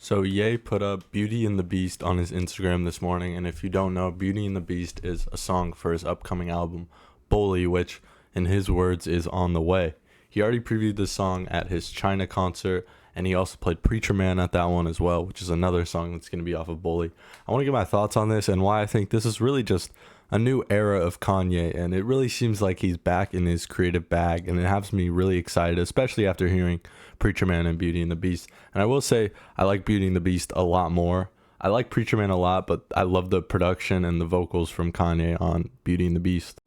So Ye put up Beauty and the Beast on his Instagram this morning, and if you don't know, Beauty and the Beast is a song for his upcoming album, Bully, which, in his words, is on the way. He already previewed this song at his China concert, and he also played Preacher Man at that one as well, which is another song that's going to be off of Bully. I want to get my thoughts on this and why I think this is really just a new era of Kanye, and it really seems like he's back in his creative bag, and it has me really excited, especially after hearing Preacher Man and Beauty and the Beast. And I will say I like Beauty and the Beast a lot more. I like Preacher Man a lot, but I love the production and the vocals from Kanye on Beauty and the Beast.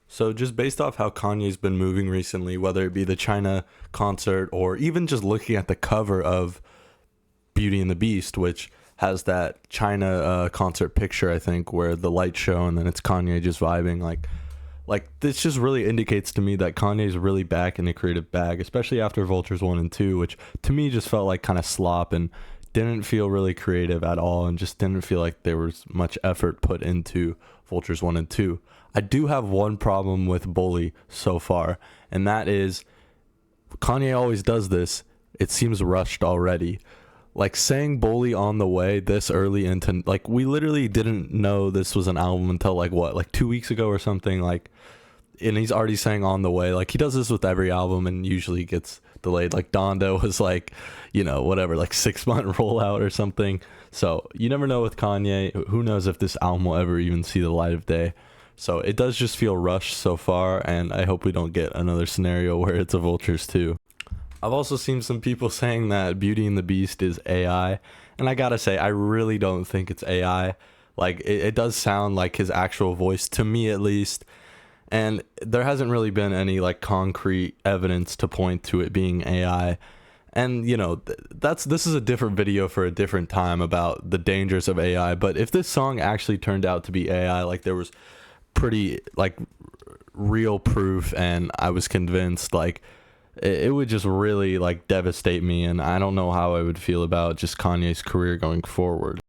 So just based off how Kanye's been moving recently, whether it be the China concert or even just looking at the cover of Beauty and the Beast, which has that China concert picture, I think, where the lights show and then it's Kanye just vibing. Like this just really indicates to me that Kanye's really back in the creative bag, especially after Vultures 1 and 2, which to me just felt like kind of slop and didn't feel really creative at all, and just didn't feel like there was much effort put into Vultures 1 and 2. I do have one problem with Bully so far, and that is Kanye always does this. It seems rushed already. Like saying Bully on the way this early into, like, we literally didn't know this was an album until like 2 weeks ago or something, like, and he's already saying on the way. Like he does this with every album and usually gets delayed. Like Donda was like, whatever, like 6 month rollout or something. So you never know with Kanye. Who knows if this album will ever even see the light of day. So it does just feel rushed so far, and I hope we don't get another scenario where it's a Vultures 2. I've also seen some people saying that Beauty and the Beast is AI, and I gotta say, I really don't think it's AI. Like, it does sound like his actual voice, to me at least, and there hasn't really been any, like, concrete evidence to point to it being AI. And, this is a different video for a different time about the dangers of AI, but if this song actually turned out to be AI, like, there was pretty, like, real proof, and I was convinced, like, it would just really, like, devastate me, and I don't know how I would feel about just Kanye's career going forward.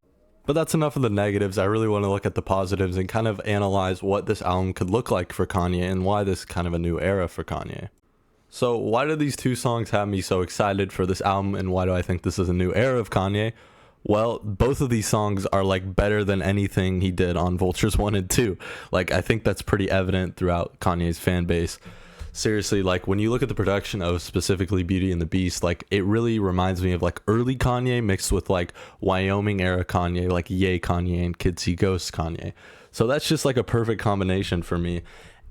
But that's enough of the negatives. I really want to look at the positives and kind of analyze what this album could look like for Kanye and why this is kind of a new era for Kanye. So why do these two songs have me so excited for this album, and why do I think this is a new era of Kanye? Well, both of these songs are, like, better than anything he did on Vultures 1 and 2. Like, I think that's pretty evident throughout Kanye's fan base. Seriously, like, when you look at the production of specifically Beauty and the Beast, like, it really reminds me of, like, early Kanye mixed with, like, Wyoming era Kanye, like Ye Kanye and Kids See Ghosts Kanye. So that's just, like, a perfect combination for me.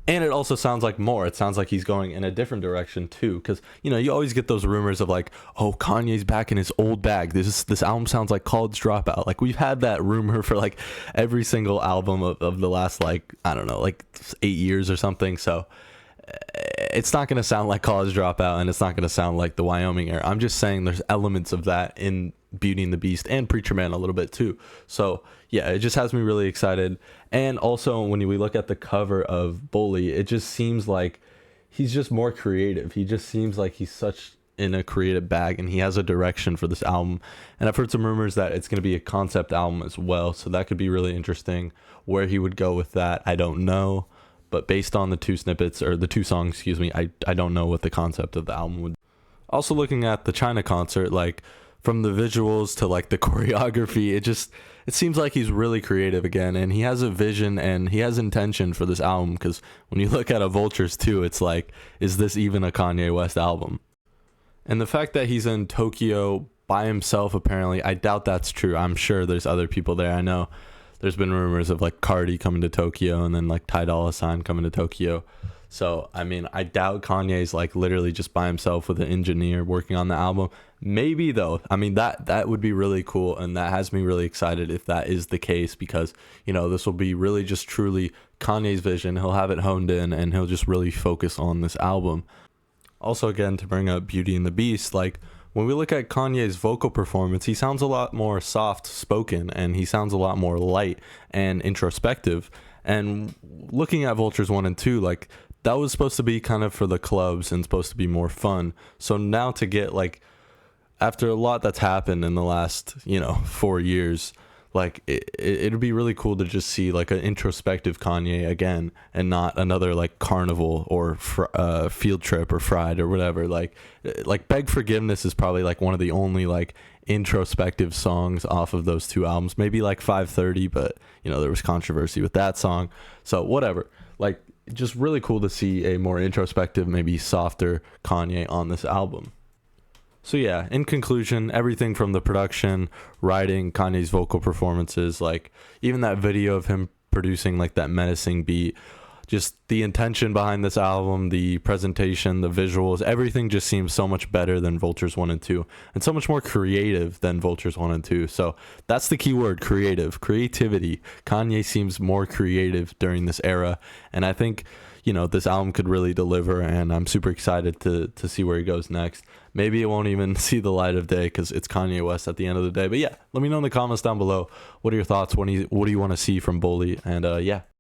And it also sounds like more. It sounds like he's going in a different direction too, because you always get those rumors of, like, oh, Kanye's back in his old bag. This album sounds like College Dropout. Like, we've had that rumor for, like, every single album of the last, like, I don't know, like 8 years or something. So it's not going to sound like College Dropout, and it's not going to sound like the Wyoming era. I'm just saying there's elements of that in Beauty and the Beast and Preacher Man a little bit too. So yeah, it just has me really excited. And also when we look at the cover of Bully, it just seems like he's just more creative. He just seems like he's such in a creative bag, and he has a direction for this album. And I've heard some rumors that it's going to be a concept album as well, so that could be really interesting. Where he would go with that, I don't know. But based on the two songs, I don't know what the concept of the album would be. Also looking at the China concert, like, from the visuals to, like, the choreography, it seems like he's really creative again, and he has a vision and he has intention for this album, because when you look at a Vultures 2, it's like, is this even a Kanye West album? And the fact that he's in Tokyo by himself, apparently, I doubt that's true. I'm sure there's other people there. I know there's been rumors of, like, Cardi coming to Tokyo and then, like, Ty Dolla $ign coming to Tokyo. So, I mean, I doubt Kanye's, like, literally just by himself with an engineer working on the album. Maybe, though. I mean, that would be really cool, and that has me really excited if that is the case, because, this will be really just truly Kanye's vision. He'll have it honed in, and he'll just really focus on this album. Also, again, to bring up Beauty and the Beast, like, when we look at Kanye's vocal performance, he sounds a lot more soft-spoken, and he sounds a lot more light and introspective. And looking at Vultures 1 and 2, like, that was supposed to be kind of for the clubs and supposed to be more fun. So now to get, like, after a lot that's happened in the last, 4 years, like, it'd be really cool to just see, like, an introspective Kanye again, and not another, like, Carnival or Field Trip or Fried or whatever. Like Beg Forgiveness is probably, like, one of the only, like, introspective songs off of those two albums. Maybe like 530, but you know, there was controversy with that song. So whatever. Like, just really cool to see a more introspective, maybe softer Kanye on this album. So yeah, in conclusion, everything from the production, writing, Kanye's vocal performances, like even that video of him producing like that menacing beat, just the intention behind this album, the presentation, the visuals, everything just seems so much better than Vultures 1 and 2, and so much more creative than Vultures 1 and 2. So that's the key word, creative, creativity. Kanye seems more creative during this era, and I think, you know, this album could really deliver, and I'm super excited to see where he goes next. Maybe it won't even see the light of day because it's Kanye West at the end of the day. But yeah, let me know in the comments down below. What are your thoughts? What do you want to see from Bully? And yeah.